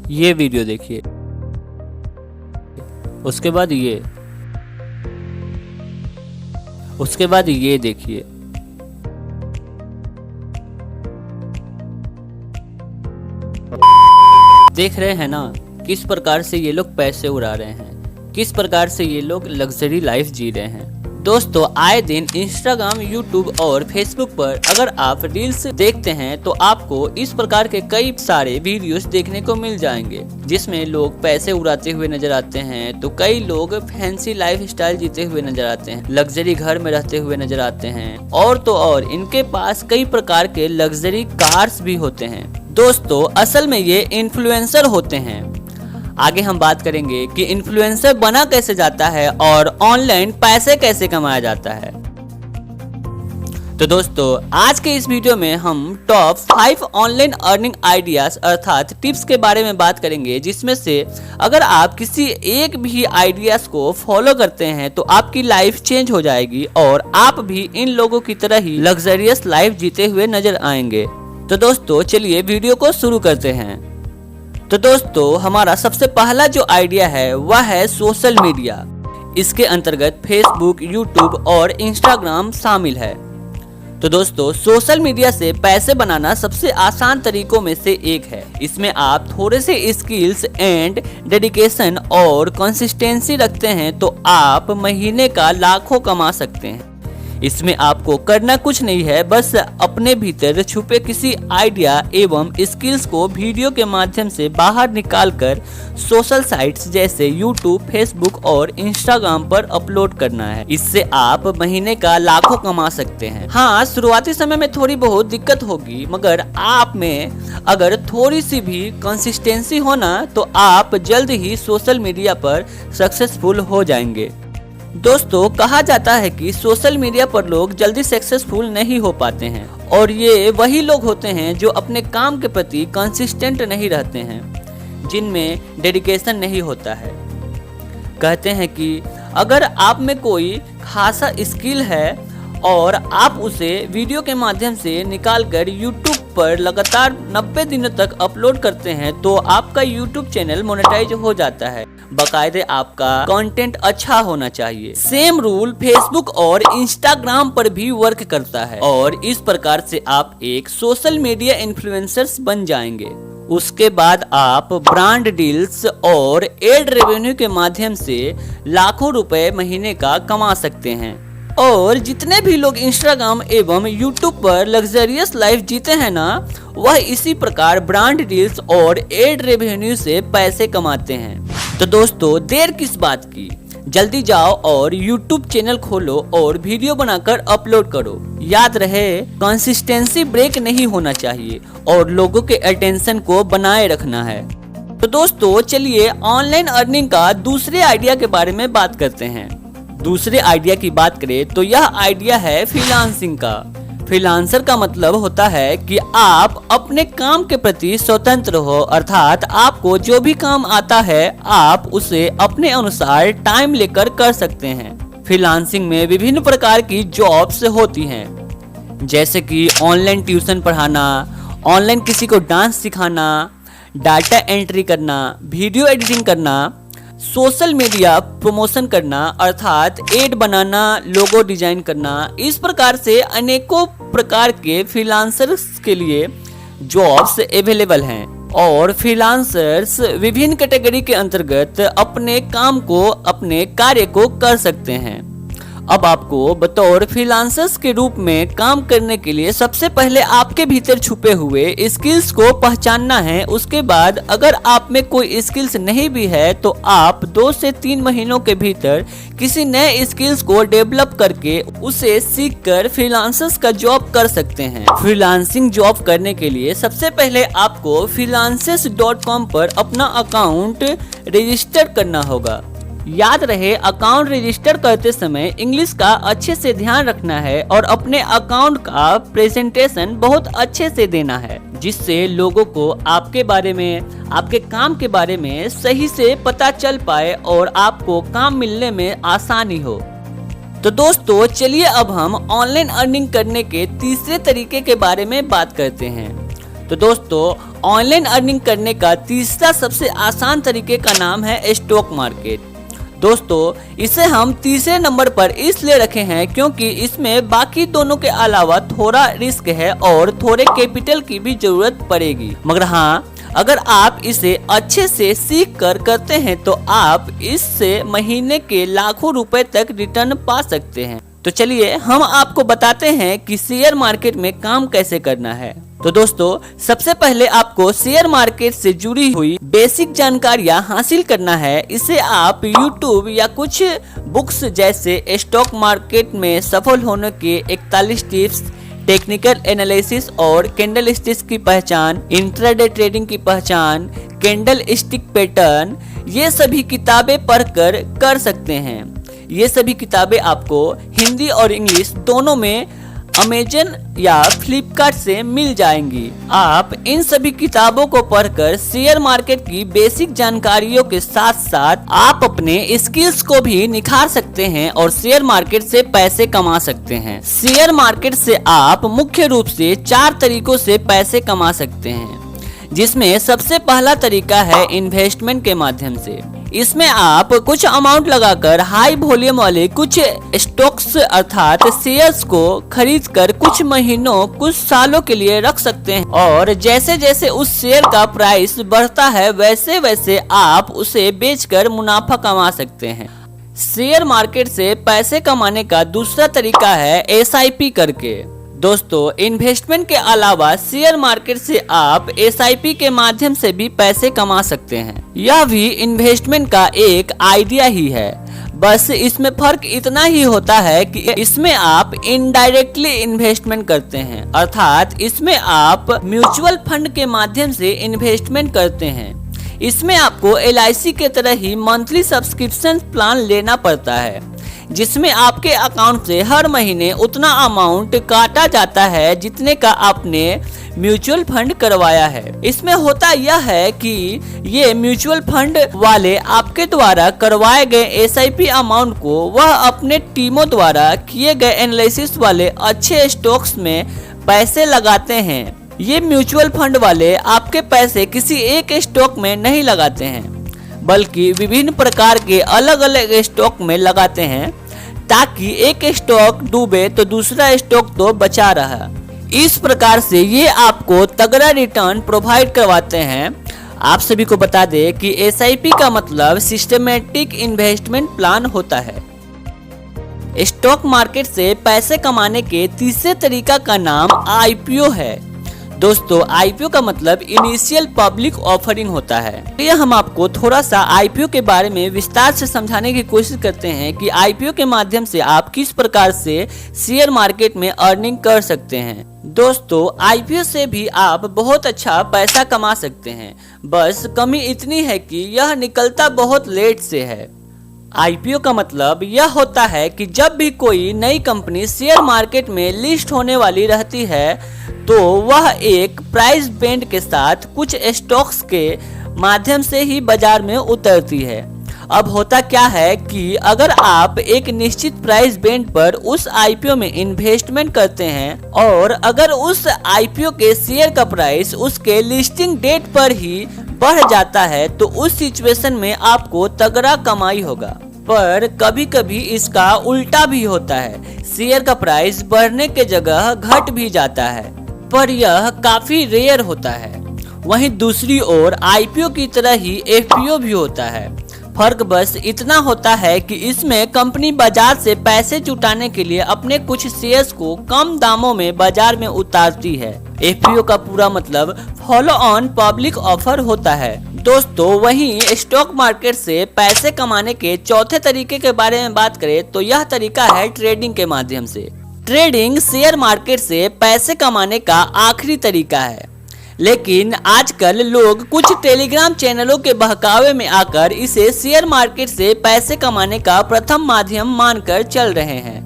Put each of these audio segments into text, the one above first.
ये वीडियो देखिए, उसके बाद ये देखिए। देख रहे हैं ना किस प्रकार से ये लोग पैसे उड़ा रहे हैं, किस प्रकार से ये लोग लग्जरी लाइफ जी रहे हैं। दोस्तों, आए दिन इंस्टाग्राम, यूट्यूब और फेसबुक पर अगर आप रील्स देखते हैं तो आपको इस प्रकार के कई सारे वीडियोस देखने को मिल जाएंगे, जिसमें लोग पैसे उड़ाते हुए नजर आते हैं। तो कई लोग फैंसी लाइफ स्टाइल जीते हुए नजर आते हैं, लग्जरी घर में रहते हुए नजर आते हैं, और तो और इनके पास कई प्रकार के लग्जरी कार्स भी होते हैं। दोस्तों, असल में ये इन्फ्लुएंसर होते हैं। आगे हम बात करेंगे कि इन्फ्लुएंसर बना कैसे जाता है और ऑनलाइन पैसे कैसे कमाया जाता है। तो दोस्तों, आज के इस वीडियो में हम टॉप 5 ऑनलाइन अर्निंग आइडियाज अर्थात टिप्स के बारे में बात करेंगे, जिसमें से अगर आप किसी एक भी आइडियाज को फॉलो करते हैं तो आपकी लाइफ चेंज हो जाएगी और आप भी इन लोगों की तरह ही लग्जरियस लाइफ जीते हुए नजर आएंगे। तो दोस्तों, चलिए वीडियो को शुरू करते हैं। तो दोस्तों, हमारा सबसे पहला जो आइडिया है वह है सोशल मीडिया। इसके अंतर्गत फेसबुक, यूट्यूब और इंस्टाग्राम शामिल है। तो दोस्तों, सोशल मीडिया से पैसे बनाना सबसे आसान तरीकों में से एक है। इसमें आप थोड़े से स्किल्स एंड डेडिकेशन और कंसिस्टेंसी रखते हैं तो आप महीने का लाखों कमा सकते हैं। इसमें आपको करना कुछ नहीं है, बस अपने भीतर छुपे किसी आइडिया एवं स्किल्स को वीडियो के माध्यम से बाहर निकालकर सोशल साइट्स जैसे यूट्यूब, फेसबुक और इंस्टाग्राम पर अपलोड करना है। इससे आप महीने का लाखों कमा सकते हैं। हाँ, शुरुआती समय में थोड़ी बहुत दिक्कत होगी, मगर आप में अगर थोड़ी सी भी कंसिस्टेंसी हो ना तो आप जल्द ही सोशल मीडिया पर सक्सेसफुल हो जाएंगे। दोस्तों, कहा जाता है कि सोशल मीडिया पर लोग जल्दी सक्सेसफुल नहीं हो पाते हैं और ये वही लोग होते हैं जो अपने काम के प्रति कंसिस्टेंट नहीं रहते हैं, जिनमें डेडिकेशन नहीं होता है। कहते हैं कि अगर आप में कोई खासा स्किल है और आप उसे वीडियो के माध्यम से निकालकर YouTube पर लगातार 90 दिनों तक अपलोड करते हैं तो आपका YouTube चैनल मोनेटाइज हो जाता है। बाकायदे आपका कंटेंट अच्छा होना चाहिए। सेम रूल फेसबुक और इंस्टाग्राम पर भी वर्क करता है और इस प्रकार से आप एक सोशल मीडिया इन्फ्लुएंसर्स बन जाएंगे। उसके बाद आप ब्रांड डील्स और एड रेवेन्यू के माध्यम से लाखों रुपए महीने का कमा सकते हैं। और जितने भी लोग इंस्टाग्राम एवं यूट्यूब पर लग्जरियस लाइफ जीते हैं ना, वह इसी प्रकार ब्रांड डील्स और एड रेवेन्यू से पैसे कमाते हैं। तो दोस्तों, देर किस बात की, जल्दी जाओ और यूट्यूब चैनल खोलो और वीडियो बनाकर अपलोड करो। याद रहे, कंसिस्टेंसी ब्रेक नहीं होना चाहिए और लोगों के अटेंशन को बनाए रखना है। तो दोस्तों, चलिए ऑनलाइन अर्निंग का दूसरे आइडिया के बारे में बात करते हैं। दूसरे आइडिया की बात करें तो यह आइडिया है फ्रीलांसिंग का। फ्रीलांसर का मतलब होता है कि आप अपने काम के प्रति स्वतंत्र हो, अर्थात आपको जो भी काम आता है आप उसे अपने अनुसार टाइम लेकर कर सकते हैं। फ्रीलांसिंग में विभिन्न प्रकार की जॉब्स होती हैं, जैसे कि ऑनलाइन ट्यूशन पढ़ाना, ऑनलाइन किसी को डांस सिखाना, डाटा एंट्री करना, वीडियो एडिटिंग करना, सोशल मीडिया प्रमोशन करना अर्थात एड बनाना, लोगो डिजाइन करना। इस प्रकार से अनेकों प्रकार के फ्रीलांसर्स के लिए जॉब्स अवेलेबल हैं और फ्रीलांसर्स विभिन्न कैटेगरी के अंतर्गत अपने काम को, अपने कार्य को कर सकते हैं। अब आपको बतौर फ्रीलांसर्स के रूप में काम करने के लिए सबसे पहले आपके भीतर छुपे हुए स्किल्स को पहचानना है। उसके बाद अगर आप में कोई स्किल्स नहीं भी है तो आप 2 से 3 महीनों के भीतर किसी नए स्किल्स को डेवलप करके उसे सीखकर फ्रीलांसर्स का जॉब कर सकते हैं। फ्रीलांसिंग जॉब करने के लिए सबसे पहले आपको freelancers.com पर अपना अकाउंट रजिस्टर करना होगा। याद रहे, अकाउंट रजिस्टर करते समय इंग्लिश का अच्छे से ध्यान रखना है और अपने अकाउंट का प्रेजेंटेशन बहुत अच्छे से देना है, जिससे लोगों को आपके बारे में, आपके काम के बारे में सही से पता चल पाए और आपको काम मिलने में आसानी हो। तो दोस्तों, चलिए अब हम ऑनलाइन अर्निंग करने के तीसरे तरीके के बारे में बात करते हैं। तो दोस्तों, ऑनलाइन अर्निंग करने का तीसरा सबसे आसान तरीके का नाम है स्टॉक मार्केट। दोस्तों, इसे हम तीसरे नंबर पर इसलिए रखे हैं क्योंकि इसमें बाकी दोनों के अलावा थोड़ा रिस्क है और थोड़े कैपिटल की भी जरूरत पड़ेगी। मगर हाँ, अगर आप इसे अच्छे से सीख कर करते हैं तो आप इससे महीने के लाखों रुपए तक रिटर्न पा सकते हैं। तो चलिए हम आपको बताते हैं कि शेयर मार्केट में काम कैसे करना है। तो दोस्तों, सबसे पहले आपको शेयर मार्केट से जुड़ी हुई बेसिक जानकारियां हासिल करना है। इसे आप YouTube या कुछ बुक्स जैसे स्टॉक मार्केट में सफल होने के 41 टिप्स, टेक्निकल एनालिसिस और कैंडल स्टिक्स की पहचान, इंट्राडे ट्रेडिंग की पहचान, कैंडल स्टिक पैटर्न, ये सभी किताबें पढ़कर कर सकते हैं। ये सभी किताबें आपको हिंदी और इंग्लिश दोनों में अमेजन या फ्लिपकार्ट से मिल जाएंगी। आप इन सभी किताबों को पढ़कर शेयर मार्केट की बेसिक जानकारियों के साथ साथ आप अपने स्किल्स को भी निखार सकते हैं और शेयर मार्केट से पैसे कमा सकते हैं। शेयर मार्केट से आप मुख्य रूप से 4 तरीकों से पैसे कमा सकते हैं, जिसमें सबसे पहला तरीका है इन्वेस्टमेंट के माध्यम से। इसमें आप कुछ अमाउंट लगाकर हाई वॉल्यूम वाले कुछ स्टॉक्स अर्थात शेयर्स को खरीद कर कुछ महीनों कुछ सालों के लिए रख सकते हैं और जैसे जैसे उस शेयर का प्राइस बढ़ता है वैसे वैसे आप उसे बेचकर मुनाफा कमा सकते हैं। शेयर मार्केट से पैसे कमाने का दूसरा तरीका है SIP करके। दोस्तों, इन्वेस्टमेंट के अलावा शेयर मार्केट से आप SIP के माध्यम से भी पैसे कमा सकते हैं। यह भी इन्वेस्टमेंट का एक आइडिया ही है, बस इसमें फर्क इतना ही होता है कि इसमें आप इनडायरेक्टली इन्वेस्टमेंट करते हैं, अर्थात इसमें आप म्यूचुअल फंड के माध्यम से इन्वेस्टमेंट करते हैं। इसमें आपको LIC के तरह ही मंथली सब्सक्रिप्शन प्लान लेना पड़ता है, जिसमें आपके अकाउंट से हर महीने उतना अमाउंट काटा जाता है जितने का आपने म्यूचुअल फंड करवाया है। इसमें होता यह है कि ये म्यूचुअल फंड वाले आपके द्वारा करवाए गए SIP अमाउंट को वह अपने टीमों द्वारा किए गए एनालिसिस वाले अच्छे स्टॉक्स में पैसे लगाते हैं। ये म्यूचुअल फंड वाले आपके पैसे किसी एक स्टॉक में नहीं लगाते हैं, बल्कि विभिन्न प्रकार के अलग अलग स्टॉक में लगाते हैं, ताकि एक स्टॉक डूबे तो दूसरा स्टॉक तो बचा रहा। इस प्रकार से ये आपको तगड़ा रिटर्न प्रोवाइड करवाते हैं। आप सभी को बता दें कि SIP का मतलब सिस्टमेटिक इन्वेस्टमेंट प्लान होता है। स्टॉक मार्केट से पैसे कमाने के तीसरे तरीका का नाम IPO है। दोस्तों, IPO का मतलब इनिशियल पब्लिक ऑफरिंग होता है। ये हम आपको थोड़ा सा IPO के बारे में विस्तार से समझाने की कोशिश करते हैं कि IPO के माध्यम से आप किस प्रकार से शेयर मार्केट में अर्निंग कर सकते हैं। दोस्तों, IPO से भी आप बहुत अच्छा पैसा कमा सकते हैं, बस कमी इतनी है कि यह निकलता बहुत लेट से है। IPO का मतलब यह होता है कि जब भी कोई नई कंपनी शेयर मार्केट में लिस्ट होने वाली रहती है तो वह एक प्राइस बैंड के साथ कुछ स्टॉक्स के माध्यम से ही बाजार में उतरती है। अब होता क्या है कि अगर आप एक निश्चित प्राइस बैंड पर उस IPO में इन्वेस्टमेंट करते हैं और अगर उस IPO के शेयर का प्राइस उसके लिस्टिंग डेट पर ही बढ़ जाता है तो उस सिचुएशन में आपको तगड़ा कमाई होगा। पर कभी कभी इसका उल्टा भी होता है, शेयर का प्राइस बढ़ने के जगह घट भी जाता है, पर यह काफी रेयर होता है। वहीं दूसरी ओर IPO की तरह ही FPO भी होता है। फर्क बस इतना होता है कि इसमें कंपनी बाजार से पैसे जुटाने के लिए अपने कुछ शेयर्स को कम दामों में बाजार में उतारती है। FPO का पूरा मतलब फॉलो ऑन पब्लिक ऑफर होता है। दोस्तों, वहीं स्टॉक मार्केट से पैसे कमाने के चौथे तरीके के बारे में बात करें तो यह तरीका है ट्रेडिंग के माध्यम से। ट्रेडिंग शेयर मार्केट से पैसे कमाने का आखिरी तरीका है, लेकिन आजकल लोग कुछ टेलीग्राम चैनलों के बहकावे में आकर इसे शेयर मार्केट से पैसे कमाने का प्रथम माध्यम मानकर चल रहे हैं।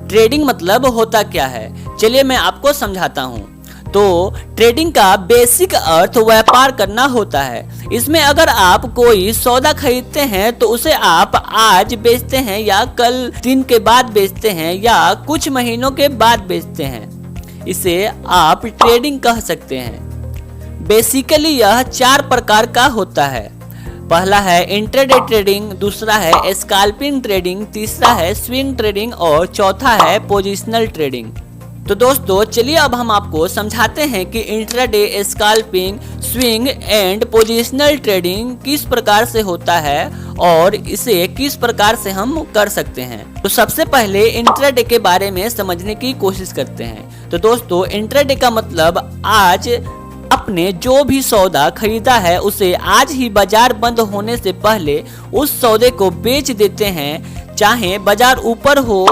ट्रेडिंग मतलब होता क्या है, चलिए मैं आपको समझाता हूँ। तो ट्रेडिंग का बेसिक अर्थ व्यापार करना होता है। इसमें अगर आप कोई सौदा खरीदते हैं तो उसे आप आज बेचते हैं या कल दिन के बाद बेचते हैं या कुछ महीनों के बाद बेचते हैं, इसे आप ट्रेडिंग कह सकते हैं। बेसिकली यह 4 प्रकार का होता है। पहला है इंट्राडे ट्रेडिंग, दूसरा है स्कैल्पिंग ट्रेडिंग, तीसरा है स्विंग ट्रेडिंग और चौथा है पोजिशनल ट्रेडिंग। तो दोस्तों चलिए अब हम आपको समझाते हैं कि intraday, scalping, swing and positional trading किस प्रकार से होता है और इसे किस प्रकार से हम कर सकते हैं। तो सबसे पहले इंट्राडे के बारे में समझने की कोशिश करते हैं। तो दोस्तों इंट्राडे का मतलब आज आपने जो भी सौदा खरीदा है उसे आज ही बाजार बंद होने से पहले उस सौदे को बेच देते हैं, चाहे बाजार ऊपर हो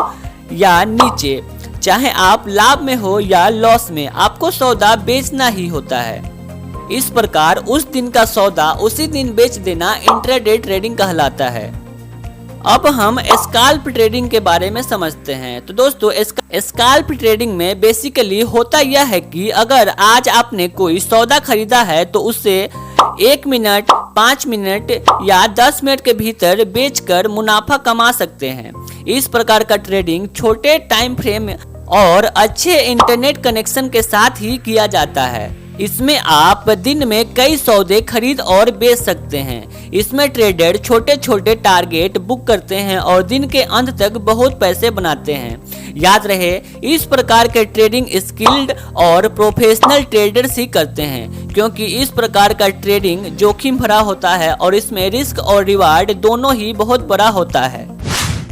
या नीचे, चाहे आप लाभ में हो या लॉस में, आपको सौदा बेचना ही होता है। इस प्रकार उस दिन का सौदा उसी दिन बेच देना इंट्राडे ट्रेडिंग कहलाता है। अब हम स्कैल्प ट्रेडिंग के बारे में समझते हैं। तो दोस्तों स्कैल्प ट्रेडिंग में बेसिकली होता यह है कि अगर आज आपने कोई सौदा खरीदा है तो उसे 1 मिनट, 5 मिनट या 10 मिनट के भीतर बेचकर मुनाफा कमा सकते हैं। इस प्रकार का ट्रेडिंग छोटे टाइम फ्रेम और अच्छे इंटरनेट कनेक्शन के साथ ही किया जाता है। इसमें आप दिन में कई सौदे खरीद और बेच सकते हैं। इसमें ट्रेडर छोटे छोटे टारगेट बुक करते हैं और दिन के अंत तक बहुत पैसे बनाते हैं। याद रहे, इस प्रकार के ट्रेडिंग स्किल्ड और प्रोफेशनल ट्रेडर्स ही करते हैं, क्योंकि इस प्रकार का ट्रेडिंग जोखिम भरा होता है और इसमें रिस्क और रिवार्ड दोनों ही बहुत बड़ा होता है।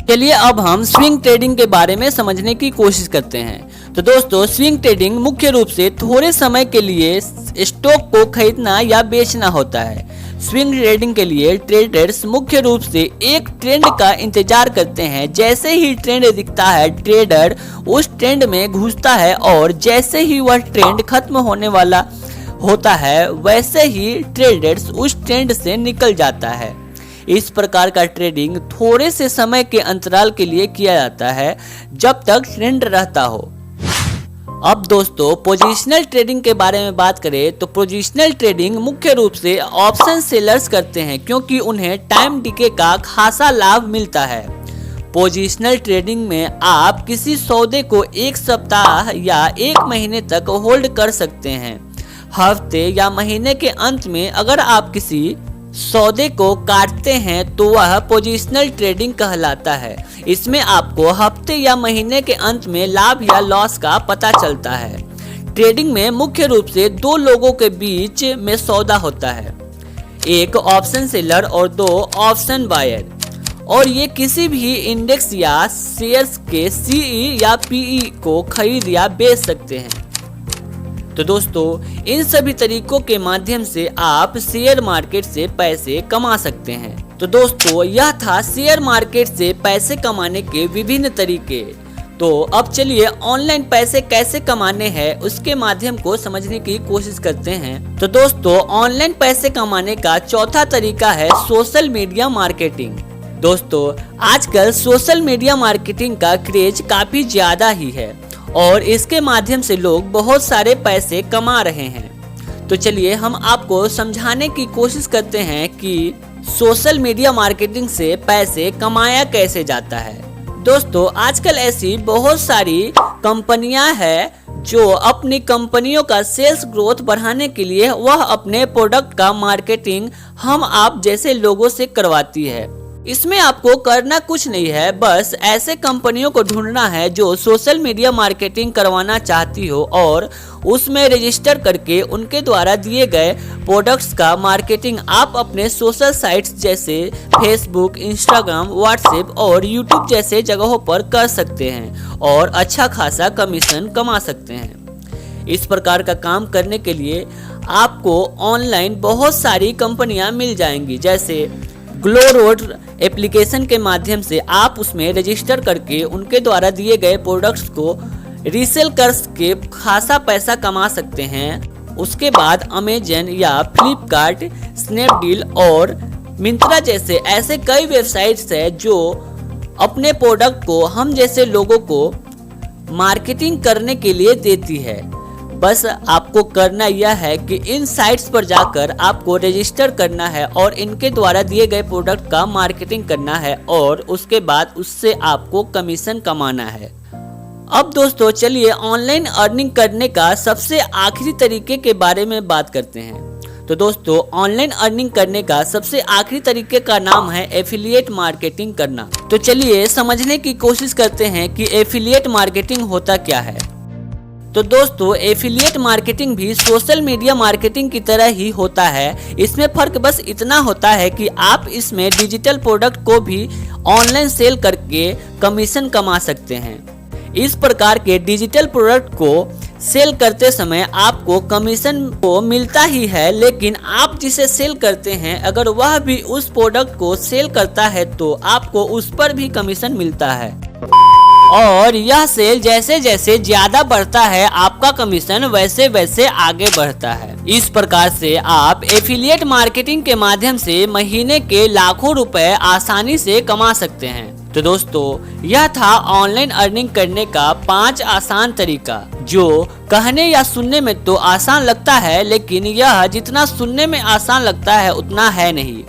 चलिए अब हम स्विंग ट्रेडिंग के बारे में समझने की कोशिश करते हैं। तो दोस्तों स्विंग ट्रेडिंग मुख्य रूप से थोड़े समय के लिए स्टॉक को खरीदना या बेचना होता है। स्विंग ट्रेडिंग के लिए ट्रेडर्स मुख्य रूप से एक ट्रेंड का इंतजार करते हैं। जैसे ही ट्रेंड दिखता है ट्रेडर उस ट्रेंड में घुसता है और जैसे ही वह ट्रेंड खत्म होने वाला होता है वैसे ही ट्रेडर्स उस ट्रेंड से निकल जाता है। इस प्रकार का ट्रेडिंग थोड़े से समय के अंतराल के लिए किया जाता है जब तक ट्रेंड रहता हो। अब दोस्तों पोजिशनल ट्रेडिंग के बारे में बात करें तो पोजिशनल ट्रेडिंग मुख्य रूप से ऑप्शन सेलर्स करते हैं, क्योंकि उन्हें टाइम डिके का खासा लाभ मिलता है। पोजिशनल ट्रेडिंग में आप किसी सौदे को 1 सप्ताह या 1 महीने तक होल्ड कर सकते हैं। हफ्ते या महीने के अंत में अगर आप किसी सौदे को काटते हैं तो वह पोजिशनल ट्रेडिंग कहलाता है। इसमें आपको हफ्ते या महीने के अंत में लाभ या लॉस का पता चलता है। ट्रेडिंग में मुख्य रूप से 2 लोगों के बीच में सौदा होता है, एक ऑप्शन सेलर और 2 ऑप्शन बायर, और ये किसी भी इंडेक्स या शेयर्स के सीई या पीई को खरीद या बेच सकते हैं। तो दोस्तों इन सभी तरीकों के माध्यम से आप शेयर मार्केट से पैसे कमा सकते हैं। तो दोस्तों यह था शेयर मार्केट से पैसे कमाने के विभिन्न तरीके। तो अब चलिए ऑनलाइन पैसे कैसे कमाने हैं उसके माध्यम को समझने की कोशिश करते हैं। तो दोस्तों ऑनलाइन पैसे कमाने का चौथा तरीका है सोशल मीडिया मार्केटिंग। दोस्तों आजकल सोशल मीडिया मार्केटिंग का क्रेज काफी ज्यादा ही है और इसके माध्यम से लोग बहुत सारे पैसे कमा रहे हैं। तो चलिए हम आपको समझाने की कोशिश करते हैं कि सोशल मीडिया मार्केटिंग से पैसे कमाया कैसे जाता है। दोस्तों आजकल ऐसी बहुत सारी कंपनियां हैं जो अपनी कंपनियों का सेल्स ग्रोथ बढ़ाने के लिए वह अपने प्रोडक्ट का मार्केटिंग हम आप जैसे लोगों से करवाती है। इसमें आपको करना कुछ नहीं है, बस ऐसे कंपनियों को ढूंढना है जो सोशल मीडिया मार्केटिंग करवाना चाहती हो और उसमें रजिस्टर करके उनके द्वारा दिए गए प्रोडक्ट्स का मार्केटिंग आप अपने सोशल साइट्स जैसे फेसबुक, इंस्टाग्राम, व्हाट्सएप और यूट्यूब जैसे जगहों पर कर सकते हैं और अच्छा खासा कमीशन कमा सकते हैं। इस प्रकार का काम करने के लिए आपको ऑनलाइन बहुत सारी कंपनियां मिल जाएंगी, जैसे ग्लो रोड एप्लीकेशन के माध्यम से आप उसमें रजिस्टर करके उनके द्वारा दिए गए प्रोडक्ट्स को रीसेल करके खासा पैसा कमा सकते हैं। उसके बाद अमेजन या फ्लिपकार्ट, स्नैपडील और मिंत्रा जैसे ऐसे कई वेबसाइट्स हैं जो अपने प्रोडक्ट को हम जैसे लोगों को मार्केटिंग करने के लिए देती है। बस आपको करना यह है कि इन साइट्स पर जाकर आपको रजिस्टर करना है और इनके द्वारा दिए गए प्रोडक्ट का मार्केटिंग करना है और उसके बाद उससे आपको कमीशन कमाना है। अब दोस्तों चलिए ऑनलाइन अर्निंग करने का सबसे आखिरी तरीके के बारे में बात करते हैं। तो दोस्तों ऑनलाइन अर्निंग करने का सबसे आखिरी तरीके का नाम है एफिलिएट मार्केटिंग करना। तो चलिए समझने की कोशिश करते हैं कि एफिलिएट मार्केटिंग होता क्या है। तो दोस्तों एफिलिएट मार्केटिंग भी सोशल मीडिया मार्केटिंग की तरह ही होता है। इसमें फर्क बस इतना होता है कि आप इसमें डिजिटल प्रोडक्ट को भी ऑनलाइन सेल करके कमीशन कमा सकते हैं। इस प्रकार के डिजिटल प्रोडक्ट को सेल करते समय आपको कमीशन तो मिलता ही है, लेकिन आप जिसे सेल करते हैं अगर वह भी उस प्रोडक्ट को सेल करता है तो आपको उस पर भी कमीशन मिलता है। और यह सेल जैसे जैसे ज्यादा बढ़ता है आपका कमीशन वैसे वैसे आगे बढ़ता है। इस प्रकार से आप एफिलिएट मार्केटिंग के माध्यम से महीने के लाखों रुपए आसानी से कमा सकते हैं। तो दोस्तों यह था ऑनलाइन अर्निंग करने का 5 आसान तरीका, जो कहने या सुनने में तो आसान लगता है, लेकिन यह जितना सुनने में आसान लगता है उतना है नहीं।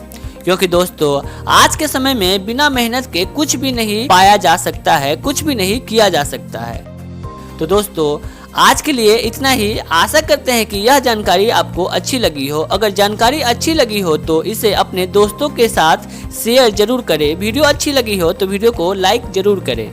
क्योंकि दोस्तों आज के समय में बिना मेहनत के कुछ भी नहीं पाया जा सकता है, कुछ भी नहीं किया जा सकता है। तो दोस्तों आज के लिए इतना ही। आशा करते हैं कि यह जानकारी आपको अच्छी लगी हो। अगर जानकारी अच्छी लगी हो तो इसे अपने दोस्तों के साथ शेयर जरूर करें। वीडियो अच्छी लगी हो तो वीडियो को लाइक जरूर करें।